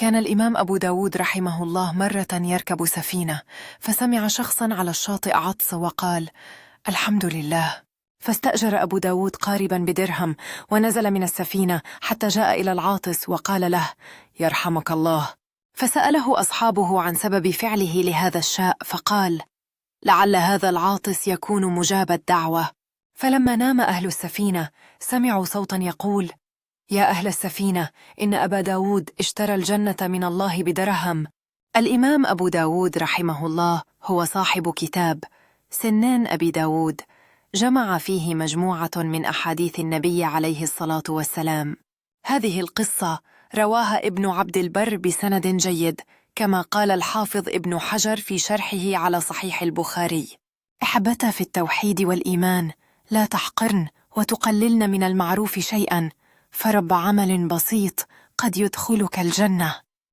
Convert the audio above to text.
كان الإمام أبو داود رحمه الله مرة يركب سفينة، فسمع شخصا على الشاطئ عطس وقال: الحمد لله. فاستأجر أبو داود قاربا بدرهم ونزل من السفينة حتى جاء إلى العاطس وقال له: يرحمك الله. فسأله أصحابه عن سبب فعله لهذا الشاء، فقال: لعل هذا العاطس يكون مجاب الدعوة. فلما نام أهل السفينة سمعوا صوتا يقول: يا أهل السفينة، إن أبا داود اشترى الجنة من الله بدرهم. الإمام أبو داود رحمه الله هو صاحب كتاب سنان أبي داود، جمع فيه مجموعة من أحاديث النبي عليه الصلاة والسلام. هذه القصة رواها ابن عبد البر بسند جيد، كما قال الحافظ ابن حجر في شرحه على صحيح البخاري: احبتا في التوحيد والإيمان، لا تحقرن وتقللن من المعروف شيئا، فرب عمل بسيط قد يدخلك الجنة.